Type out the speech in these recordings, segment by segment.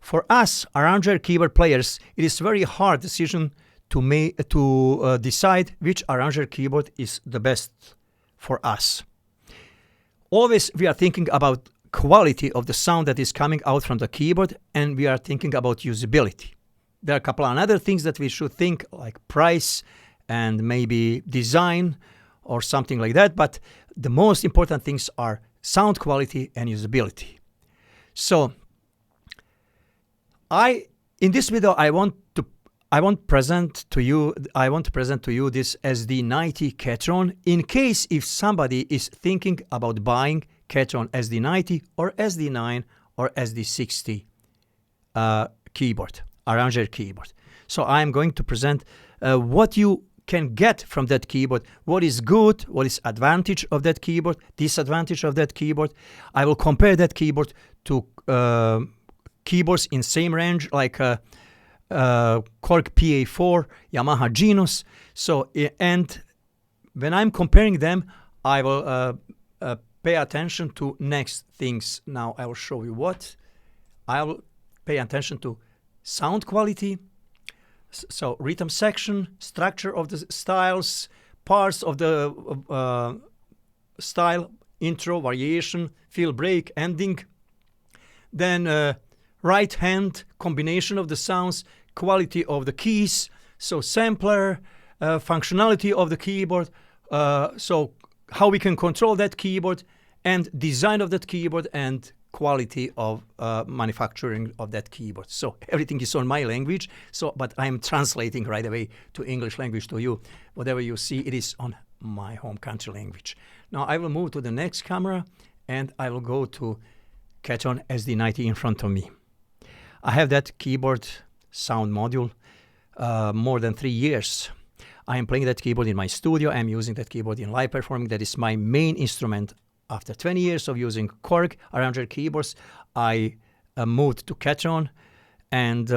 For us arranger keyboard players, it is very hard decision to decide which arranger keyboard is the best for us. Always we are thinking about quality of the sound that is coming out from the keyboard, and we are thinking about usability. There are a couple of other things that we should think, like price and maybe design or something like that, but the most important things are sound quality and usability. So in this video I want to present to you this SD90 Ketron, in case if somebody is thinking about buying Ketron SD90 or SD9 or SD60 keyboard, arranger keyboard. So I'm going to present what you can get from that keyboard, what is good, what is advantage of that keyboard, disadvantage of that keyboard. I will compare that keyboard to keyboards in same range like Korg PA4, Yamaha Genus. So, and when I'm comparing them, I will pay attention to next things. Now I will show you what. I will pay attention to sound quality, so rhythm section, structure of the styles, parts of the style, intro, variation, fill break, ending. Then right hand, combination of the sounds, quality of the keys, so sampler, functionality of the keyboard, so how we can control that keyboard, and design of that keyboard, and quality of manufacturing of that keyboard. So everything is on my language, but I'm translating right away to English language to you. Whatever you see, it is on my home country language. Now I will move to the next camera, and I will go to Ketron SD90 in front of me. I have that keyboard sound module more than 3 years. I am playing that keyboard in my studio. I'm using that keyboard in live performing. That is my main instrument. After 20 years of using Korg arranger keyboards, I moved to Ketron, and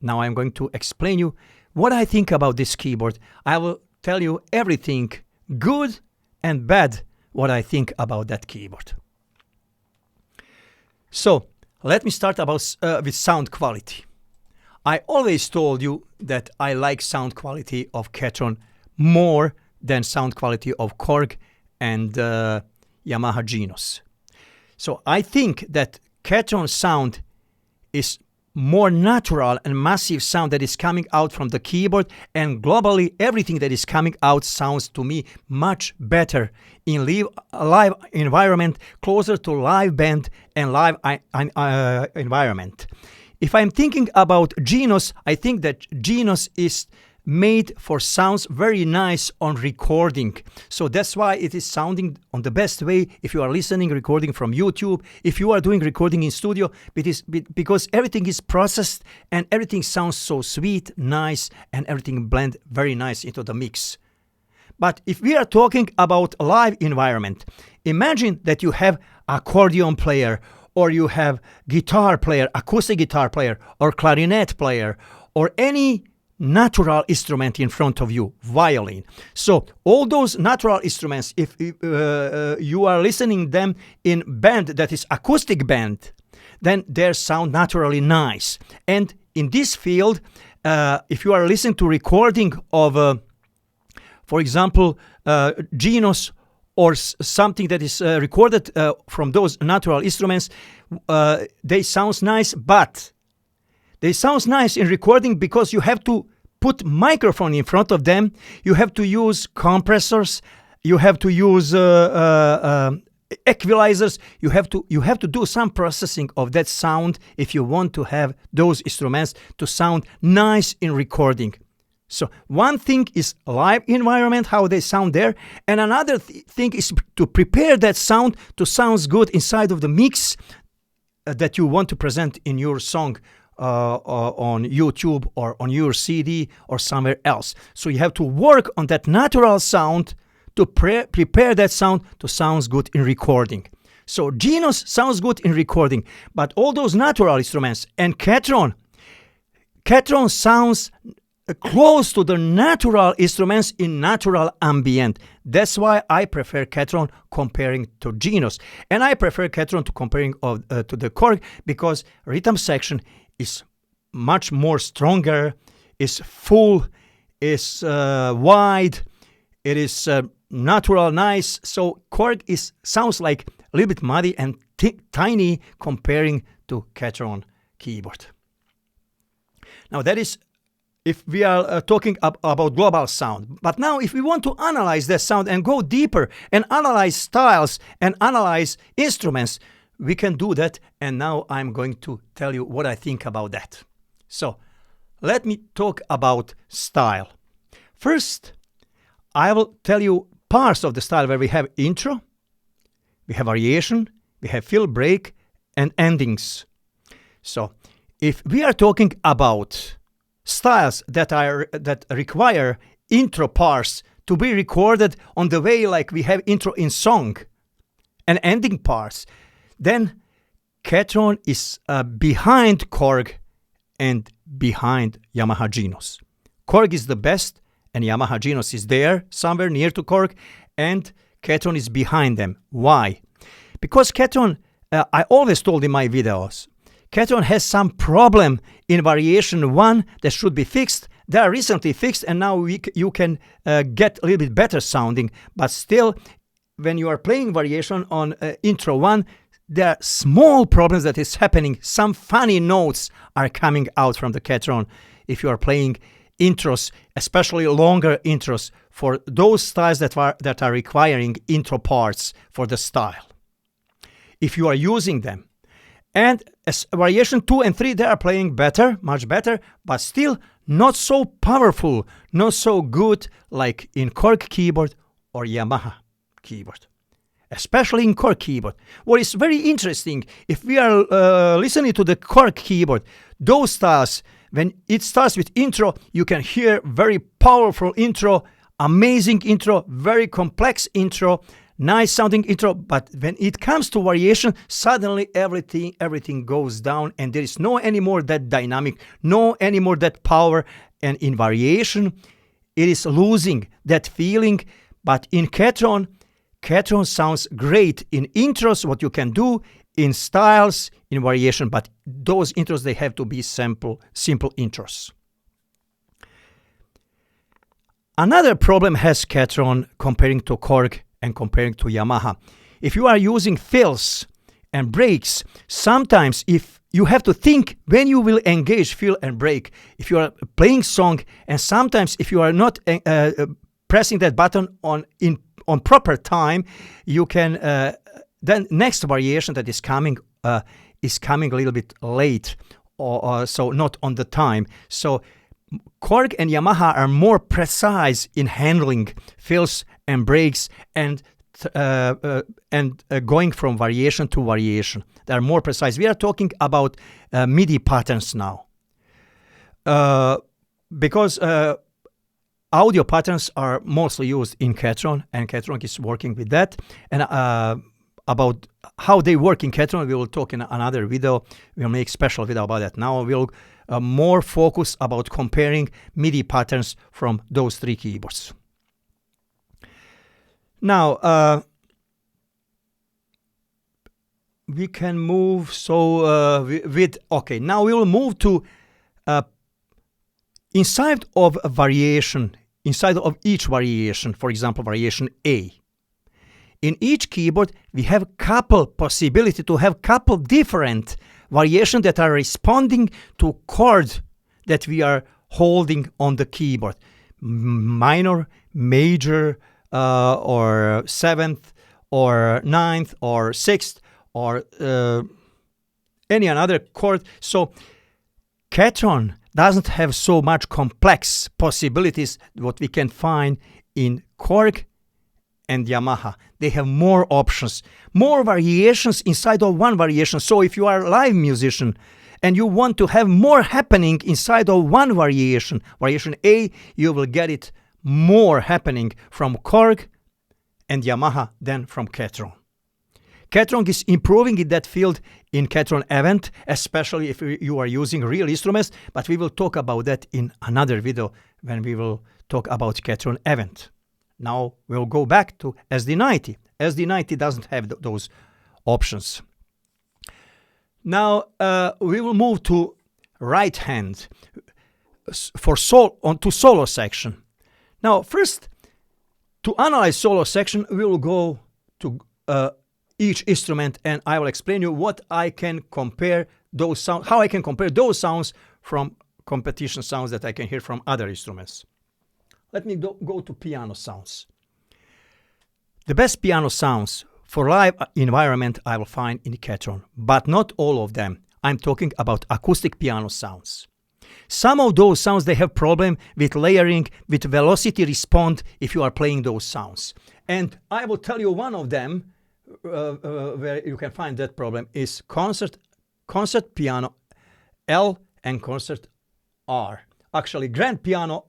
now I'm going to explain you what I think about this keyboard. I will tell you everything good and bad what I think about that keyboard. So let me start with sound quality. I always told you that I like sound quality of Ketron more than sound quality of Korg and Yamaha Genus. So I think that Ketron sound is more natural and massive sound that is coming out from the keyboard, and globally everything that is coming out sounds to me much better in live environment, closer to live band and live environment. If I'm thinking about Genus, I think that Genus is made for sounds very nice on recording. So that's why it is sounding on the best way if you are listening, recording from YouTube, if you are doing recording in studio, because everything is processed and everything sounds so sweet, nice, and everything blend very nice into the mix. But if we are talking about a live environment, imagine that you have accordion player, or you have guitar player, acoustic guitar player, or clarinet player, or any natural instrument in front of you, violin. So all those natural instruments, if you are listening them in band that is acoustic band, then their sound naturally nice. And in this field, if you are listening to recording of, for example, Genus or something that is recorded from those natural instruments, they sound nice, but they sound nice in recording because you have to put microphone in front of them. You have to use compressors. You have to use equalizers. You have to do some processing of that sound if you want to have those instruments to sound nice in recording. So one thing is live environment, how they sound there, and another thing is to prepare that sound to sound good inside of the mix that you want to present in your song on YouTube or on your CD or somewhere else. So you have to work on that natural sound to prepare that sound to sound good in recording. So Genus sounds good in recording, but all those natural instruments and Ketron sounds close to the natural instruments in natural ambient. That's why I prefer Ketron comparing to Genos. And I prefer Ketron to comparing to the Korg because rhythm section is much more stronger, is full, is wide, it is natural, nice. So Korg sounds like a little bit muddy and tiny comparing to Ketron keyboard. Now that is if we are talking about global sound. But now if we want to analyze that sound and go deeper and analyze styles and analyze instruments, we can do that. And now I'm going to tell you what I think about that. So let me talk about style. First, I will tell you parts of the style where we have intro, we have variation, we have fill, break, and endings. So if we are talking about styles that require intro parts to be recorded on the way like we have intro in song and ending parts, then Ketron is behind Korg and behind Yamaha Genos. Korg is the best and Yamaha Genos is there somewhere near to Korg and Ketron is behind them. Why? Because Ketron, I always told in my videos, Ketron has some problem in variation 1 that should be fixed. They are recently fixed and now you can get a little bit better sounding. But still, when you are playing variation on intro 1, there are small problems that is happening. Some funny notes are coming out from the Ketron if you are playing intros, especially longer intros for those styles that are requiring intro parts for the style. If you are using them. And as variation 2 and 3, they are playing better, much better, but still not so powerful, not so good like in Korg keyboard or Yamaha keyboard. Especially in Korg keyboard. What is very interesting, if we are listening to the Korg keyboard, those styles, when it starts with intro, you can hear very powerful intro, amazing intro, very complex intro, nice sounding intro, but when it comes to variation, suddenly everything goes down and there is no anymore that dynamic, no anymore that power. And in variation, it is losing that feeling. But in Ketron sounds great in intros, what you can do, in styles, in variation, but those intros, they have to be simple intros. Another problem has Ketron comparing to Korg and comparing to Yamaha. If you are using fills and breaks, sometimes if you have to think when you will engage fill and break, if you are playing song, and sometimes if you are not pressing that button on proper time, you can then next variation that is coming a little bit late, or so not on the time. So Korg and Yamaha are more precise in handling fills and breaks and going from variation to variation. They are more precise. We are talking about MIDI patterns now. Because audio patterns are mostly used in Ketron, and Ketron is working with that. And about how they work in Ketron, we will talk in another video. We'll make special video about that. Now we'll more focus about comparing MIDI patterns from those 3 keyboards. Now, we can move, okay, now we will move to inside of a variation, inside of each variation, for example, variation A. In each keyboard, we have couple possibility to have couple different variations that are responding to chord that we are holding on the keyboard. Minor, major, or 7th, or 9th, or 6th, or any another chord. So Ketron doesn't have so much complex possibilities what we can find in Korg and Yamaha. They have more options, more variations inside of one variation. So if you are a live musician and you want to have more happening inside of one variation, variation A, you will get it more happening from Korg and Yamaha than from Ketron. Ketron is improving in that field in Ketron Event, especially if you are using real instruments, but we will talk about that in another video when we will talk about Ketron Event. Now we'll go back to SD90. SD90 doesn't have those options. Now we will move to right hand for to solo section. Now first, to analyze solo section, we will go to each instrument, and I will explain you what I can compare those sounds, how I can compare those sounds from competition sounds that I can hear from other instruments. Let me go to piano sounds. The best piano sounds for live environment I will find in Ketron, but not all of them. I'm talking about acoustic piano sounds. Some of those sounds, they have problem with layering, with velocity response if you are playing those sounds. And I will tell you one of them where you can find that problem is concert piano L and concert R. Actually, grand piano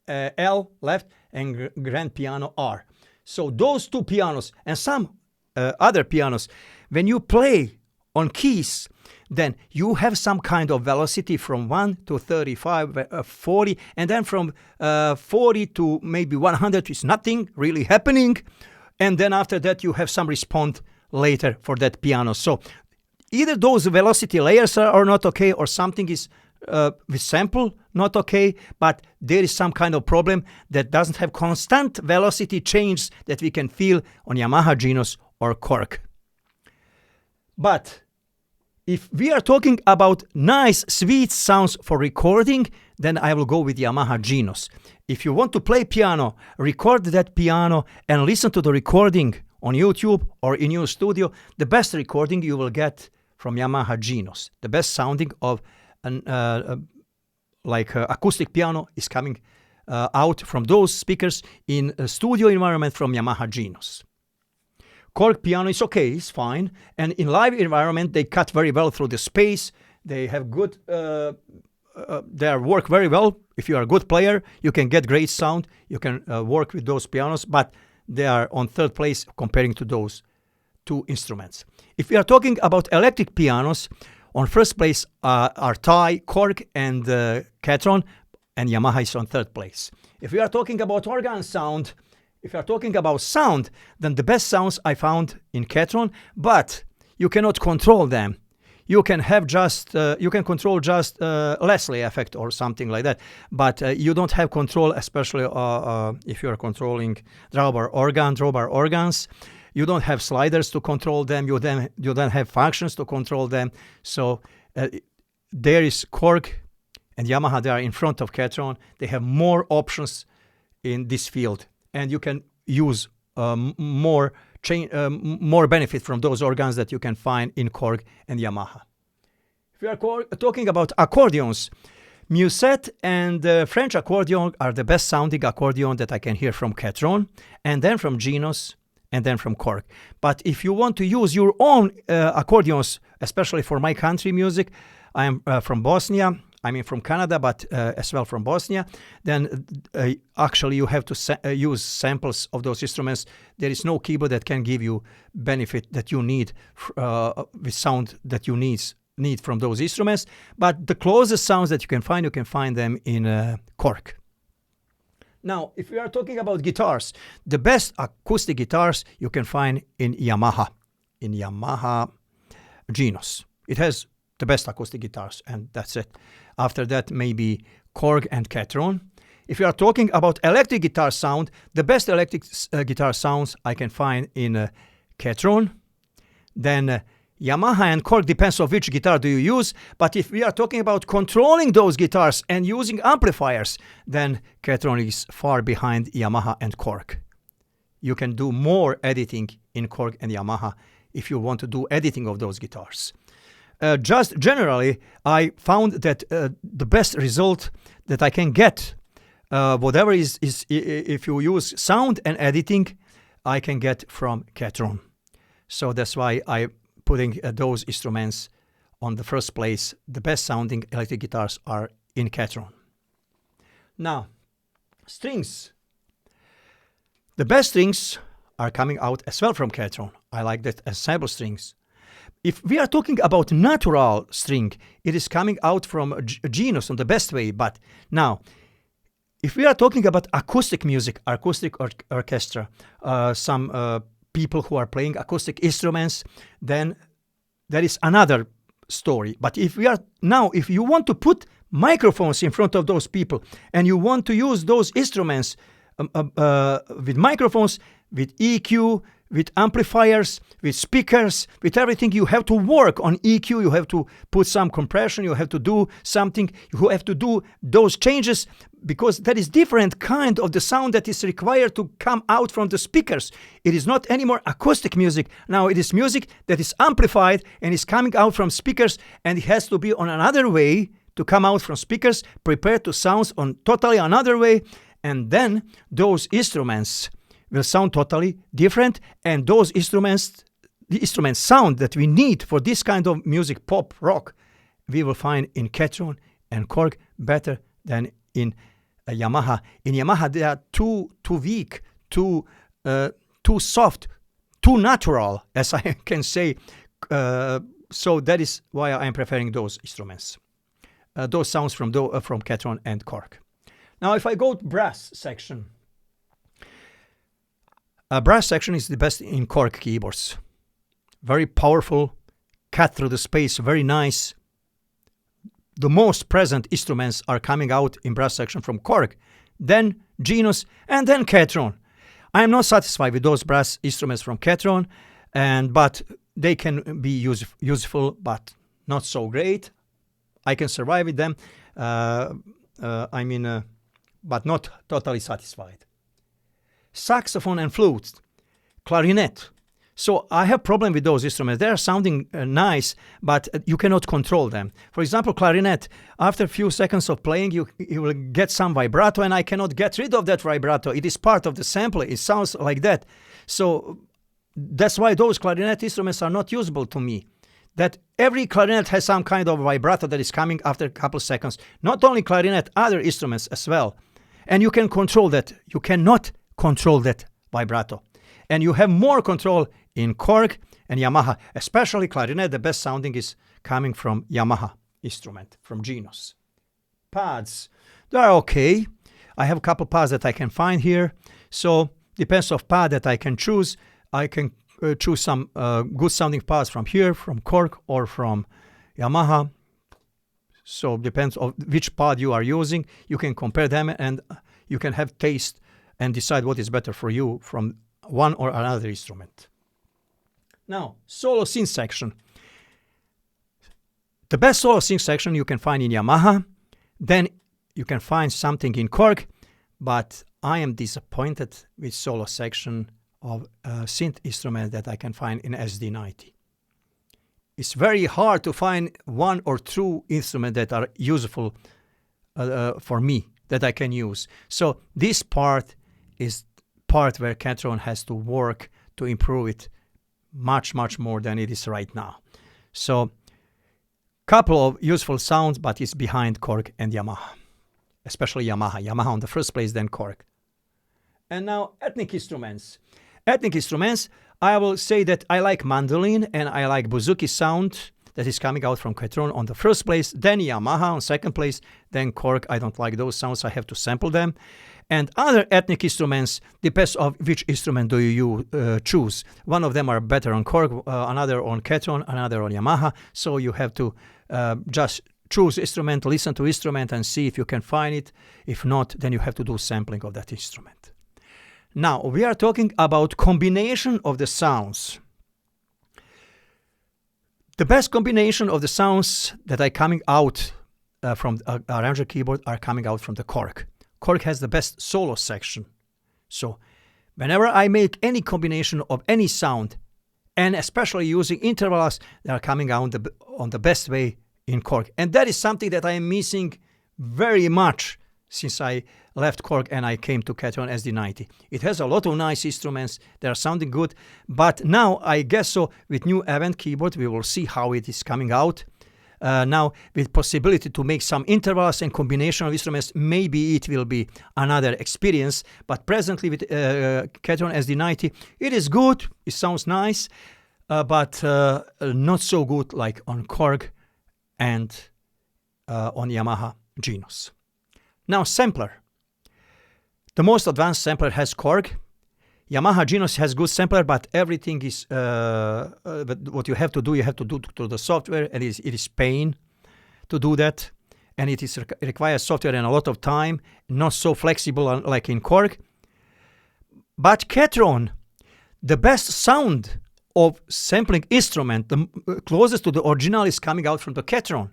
L left and grand piano R. So those two pianos and some other pianos, when you play on keys, then you have some kind of velocity from 1 to 35, 40, and then from 40 to maybe 100 is nothing really happening. And then after that, you have some response later for that piano. So either those velocity layers are not okay, or something is with sample not okay, but there is some kind of problem that doesn't have constant velocity change that we can feel on Yamaha Genos or Korg. But if we are talking about nice, sweet sounds for recording, then I will go with Yamaha Genos. If you want to play piano, record that piano and listen to the recording on YouTube or in your studio, the best recording you will get from Yamaha Genos. The best sounding of an acoustic piano is coming out from those speakers in a studio environment from Yamaha Genos. Korg piano is okay, it's fine. And in live environment, they cut very well through the space. They have good, they work very well. If you are a good player, you can get great sound. You can work with those pianos, but they are on third place comparing to those two instruments. If we are talking about electric pianos, on first place are Thai, Korg, and Ketron, and Yamaha is on third place. If we are talking about organ sound, if you are talking about sound, then the best sounds I found in Ketron, but you cannot control them. You can have just, you can control just Leslie effect or something like that, but you don't have control, especially if you are controlling drawbar organs. You don't have sliders to control them. You don't have functions to control them. So there is Korg and Yamaha. They are in front of Ketron. They have more options in this field, and you can use more benefit from those organs that you can find in Korg and Yamaha. If we are talking about accordions, Musette and French accordion are the best sounding accordion that I can hear from Ketron, and then from Genos, and then from Korg. But if you want to use your own accordions, especially for my country music, I am from Bosnia, I mean from Canada, but as well from Bosnia, then actually you have to use samples of those instruments. There is no keyboard that can give you benefit that you need with sound that you need from those instruments. But the closest sounds that you can find them in Korg. Now, if we are talking about guitars, the best acoustic guitars you can find in Yamaha Genos. It has the best acoustic guitars, and that's it. After that, maybe Korg and Ketron. If you are talking about electric guitar sound, the best electric guitar sounds I can find in Ketron. Then Yamaha and Korg, depends on which guitar do you use, but if we are talking about controlling those guitars and using amplifiers, then Ketron is far behind Yamaha and Korg. You can do more editing in Korg and Yamaha if you want to do editing of those guitars. Just generally, I found that the best result that I can get, whatever is if you use sound and editing, I can get from Ketron. So that's why I putting those instruments on the first place. The best sounding electric guitars are in Ketron. Now, strings. The best strings are coming out as well from Ketron. I like that ensemble strings. If we are talking about natural string, it is coming out from genus on the best way. But now, if we are talking about acoustic music, acoustic orchestra, some people who are playing acoustic instruments, then that is another story. But if you want to put microphones in front of those people and you want to use those instruments with microphones, with EQ, with amplifiers, with speakers, with everything, you have to work on EQ, you have to put some compression, you have to do something, you have to do those changes, because that is different kind of the sound that is required to come out from the speakers. It is not anymore acoustic music. Now it is music that is amplified and is coming out from speakers, and it has to be on another way to come out from speakers, prepared to sound on totally another way, and then those instruments will sound totally different, and those instruments, the instrument sound that we need for this kind of music, pop, rock, we will find in Ketron and Korg better than in Yamaha. In Yamaha, they are too weak, too soft, too natural, as I can say. So that is why I am preferring those instruments, those sounds from Ketron and Korg. Now, if I go to brass section, brass section is the best in Korg keyboards. Very powerful, cut through the space, very nice. The most present instruments are coming out in brass section from Korg, then Genus, and then Ketron. I am not satisfied with those brass instruments from Ketron, but they can be useful, but not so great. I can survive with them, but not totally satisfied. Saxophone and flute, clarinet. So I have problem with those instruments. They are sounding nice, but you cannot control them. For example, clarinet, after a few seconds of playing, you will get some vibrato, and I cannot get rid of that vibrato. It is part of the sample. It sounds like that. So that's why those clarinet instruments are not usable to me. That every clarinet has some kind of vibrato that is coming after a couple of seconds. Not only clarinet, other instruments as well. And you can control that. You cannot control that vibrato. And you have more control in Korg and Yamaha, especially clarinet. The best sounding is coming from Yamaha instrument, from Genus. Pads, they are okay. I have a couple pads that I can find here. So depends on pad that I can choose. I can choose some good sounding pads from here, from Korg or from Yamaha. So depends on which pad you are using. You can compare them and you can have taste and decide what is better for you from one or another instrument. Now, solo synth section. The best solo synth section you can find in Yamaha. Then you can find something in Korg, but I am disappointed with solo section of synth instrument that I can find in SD90. It's very hard to find one or two instruments that are useful for me, that I can use. So this part is part where Ketron has to work to improve it much more than it is right now. So couple of useful sounds, but it's behind Korg and Yamaha, especially Yamaha on the first place, then Korg. And now ethnic instruments. I will say that I like mandolin and I like bouzouki sound that is coming out from Ketron on the first place, then Yamaha on second place, then Korg. I don't like those sounds, I have to sample them. And other ethnic instruments, depends on which instrument do you choose. One of them are better on Korg, another on Ketron, another on Yamaha. So you have to just choose instrument, listen to instrument and see if you can find it. If not, then you have to do sampling of that instrument. Now, we are talking about combination of the sounds. The best combination of the sounds that are coming out from arranger keyboard are coming out from the Korg. Korg has the best solo section. So whenever I make any combination of any sound, and especially using intervals, they are coming out on the best way in Korg. And that is something that I am missing very much since I left Korg and I came to Ketron SD90. It has a lot of nice instruments, they are sounding good, but now I guess so with new Event keyboard we will see how it is coming out. now with possibility to make some intervals and combination of instruments, maybe it will be another experience. But presently with Ketron SD90, it is good, it sounds nice, but not so good like on Korg and on Yamaha Genos. Now sampler. The most advanced sampler has Korg. Yamaha Genos has good sampler, but everything is but what you have to do to the software, and it is pain to do that, and it is requires software and a lot of time, not so flexible like in Korg. But Ketron, the best sound of sampling instrument, the closest to the original, is coming out from the Ketron.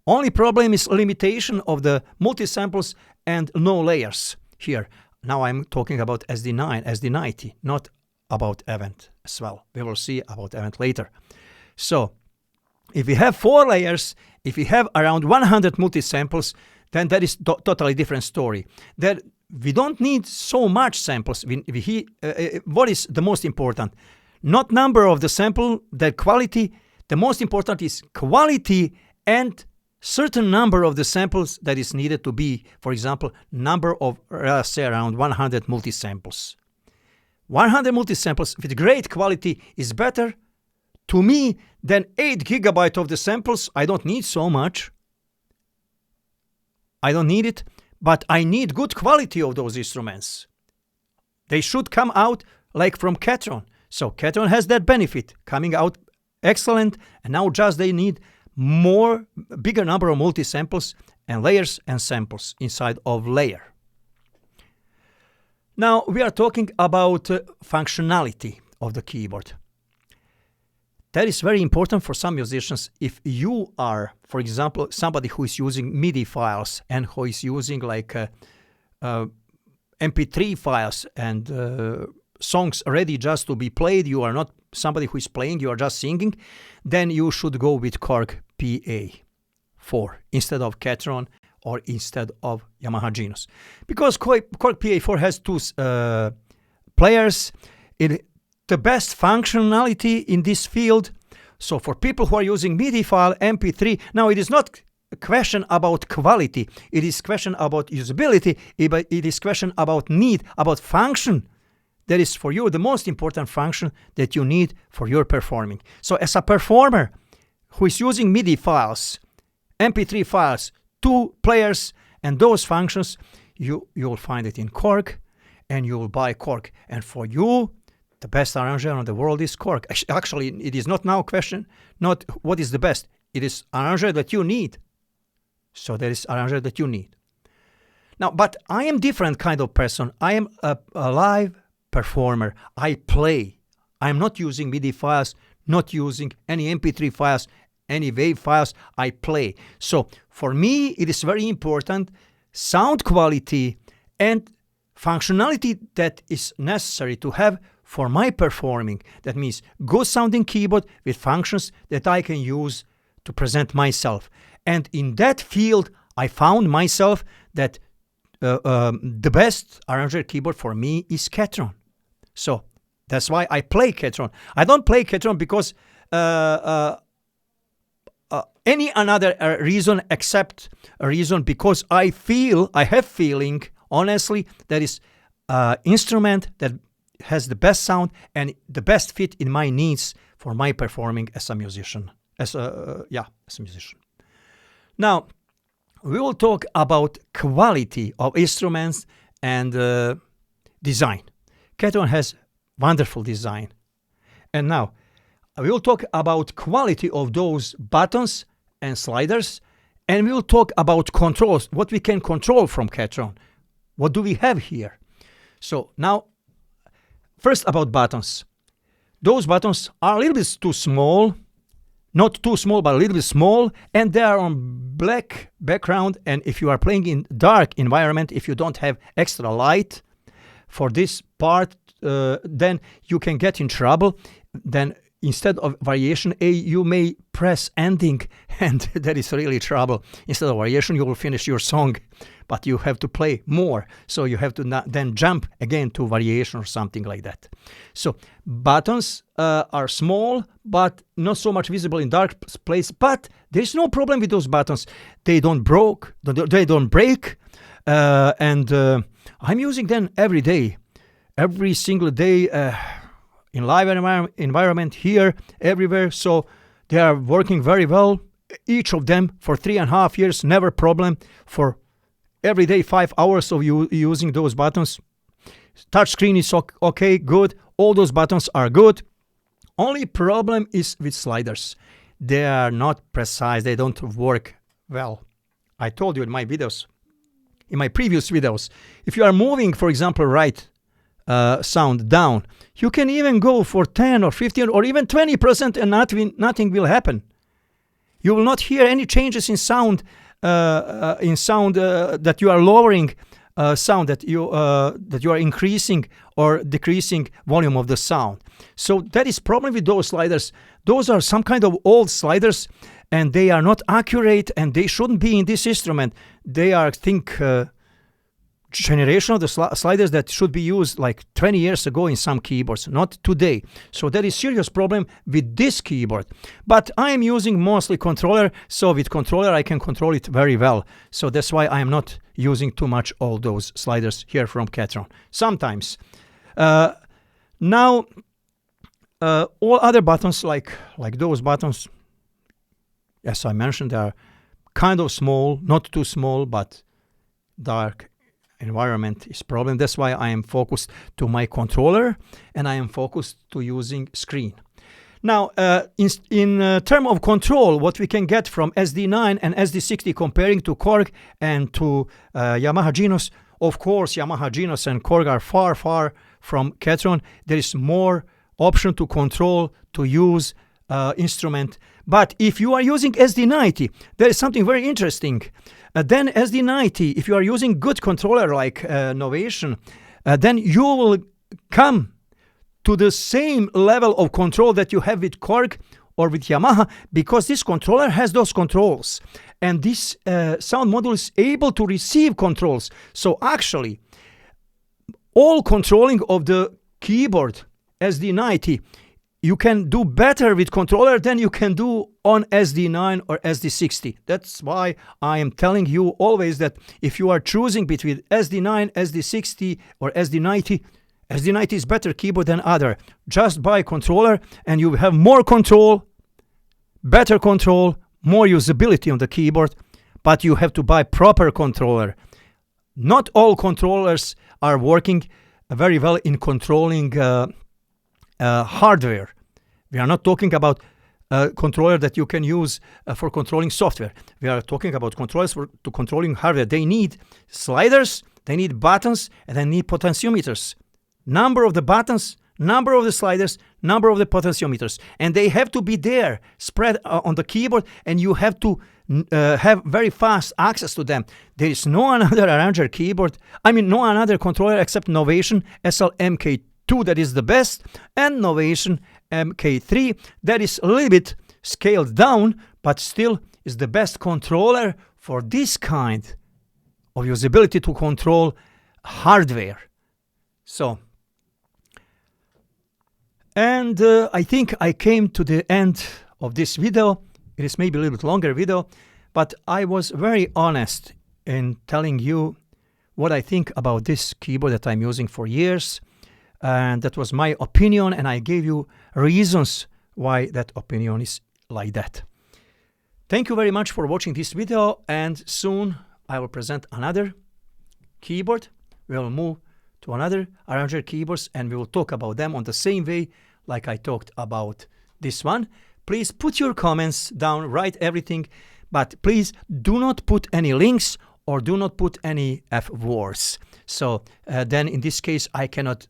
Only problem is limitation of the multi-samples and no layers here. Now I'm talking about SD90, not about Event as well. We will see about Event later. So if we have 4 layers, if we have around 100 multi-samples, then that is totally different story. That we don't need so much samples. What is the most important? Not number of the sample, the quality. The most important is quality and certain number of the samples that is needed to be, for example, number of, say, around 100 multi-samples. 100 multi-samples with great quality is better to me than 8 GB of the samples. I don't need so much. I don't need it, but I need good quality of those instruments. They should come out like from Ketron. So Ketron has that benefit, coming out excellent, and now just they need bigger number of multi-samples and layers and samples inside of layer. Now we are talking about functionality of the keyboard. That is very important for some musicians. If you are, for example, somebody who is using MIDI files and who is using like MP3 files and songs ready just to be played, you are not somebody who is playing, you are just singing, then you should go with Korg PA4 instead of Ketron or instead of Yamaha Genos. Because Korg PA4 has 2 players, the best functionality in this field. So for people who are using MIDI file, MP3, now it is not a question about quality, it is question about usability, it is question about need, about function. That is for you the most important function that you need for your performing. So as a performer who is using MIDI files, MP3 files, 2 players, and those functions, you will find it in Korg, and you will buy Korg. And for you, the best arranger in the world is Korg. Actually, it is not now a question, not what is the best. It is arranger that you need. So there is arranger that you need. Now, but I am different kind of person. I am a live performer. I play. I am not using MIDI files, not using any MP3 files, any WAV files. I play. So for me, it is very important sound quality and functionality that is necessary to have for my performing. That means good sounding keyboard with functions that I can use to present myself. And in that field, I found myself that the best arranger keyboard for me is Ketron. So that's why I play Ketron. I don't play Ketron because any another reason except a reason because I have feeling, honestly, that is instrument that has the best sound and the best fit in my needs for my performing as a musician. As a musician. Now, we will talk about quality of instruments and design. Ketron has wonderful design. And now, we will talk about quality of those buttons and sliders, and we will talk about controls, what we can control from Ketron. What do we have here? So now, first about buttons. Those buttons are a little bit too small, not too small, but a little bit small, and they are on black background. And if you are playing in dark environment, if you don't have extra light for this part, then you can get in trouble. Then instead of variation A, you may press ending, and that is really trouble. Instead of variation, you will finish your song, but you have to play more. So you have to then jump again to variation or something like that. So buttons are small, but not so much visible in dark place. But there's no problem with those buttons. They don't break, and I'm using them every day, every single day. In live environment here, everywhere, so they are working very well. Each of them for 3.5 years, never problem. For every day 5 hours of you using those buttons. Touch screen is okay, good. All those buttons are good. Only problem is with sliders. They are not precise. They don't work well. I told you in my videos, in my previous videos, if you are moving, for example, right sound down, you can even go for 10 or 15 or even 20% and nothing will happen. You will not hear any changes in sound, that you are lowering sound, that you are increasing or decreasing volume of the sound. So that is problem with those sliders. Those are some kind of old sliders, and they are not accurate, and they shouldn't be in this instrument. They are, I think, generation of the sliders that should be used like 20 years ago in some keyboards, not today. So that is serious problem with this keyboard. But I am using mostly controller, so with controller I can control it very well. So that's why I am not using too much all those sliders here from Ketron. Sometimes. Now, all other buttons like those buttons, as I mentioned, they are kind of small, not too small, but dark environment is problem. That's why I am focused to my controller, and I am focused to using screen. Now, in term of control, what we can get from SD9 and SD60 comparing to Korg and to Yamaha Genos, of course, Yamaha Genos and Korg are far from Ketron. There is more option to control, to use instrument. But if you are using SD90, there is something very interesting. Then SD90, if you are using good controller like Novation, then you will come to the same level of control that you have with Korg or with Yamaha, because this controller has those controls. And this sound module is able to receive controls. So actually, all controlling of the keyboard SD90, you can do better with controller than you can do on SD9 or SD60. That's why I am telling you always that if you are choosing between SD9, SD60 or SD90, SD90 is better keyboard than other. Just buy controller and you have more control, better control, more usability on the keyboard, but you have to buy proper controller. Not all controllers are working very well in controlling hardware. We are not talking about a controller that you can use for controlling software. We are talking about controllers for controlling hardware. They need sliders, they need buttons, and they need potentiometers. Number of the buttons, number of the sliders, number of the potentiometers. And they have to be there, spread on the keyboard, and you have to have very fast access to them. There is no another arranger keyboard, no another controller except Novation SL MK2 that is the best, and Novation MK3 that is a little bit scaled down, but still is the best controller for this kind of usability to control hardware. So, and I think I came to the end of this video. It is maybe a little bit longer video, but I was very honest in telling you what I think about this keyboard that I'm using for years. And that was my opinion, and I gave you reasons why that opinion is like that. Thank you very much for watching this video, and soon I will present another keyboard. We will move to another arranger keyboards, and we will talk about them on the same way like I talked about this one. Please put your comments down, write everything, but please do not put any links or do not put any F words. So then in this case, I cannot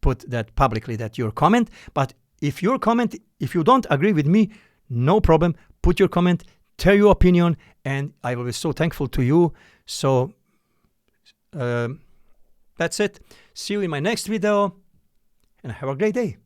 put that publicly, that your comment. But if your comment, if you don't agree with me, no problem. Put your comment, tell your opinion, and I will be so thankful to you. So that's it. See you in my next video, and have a great day.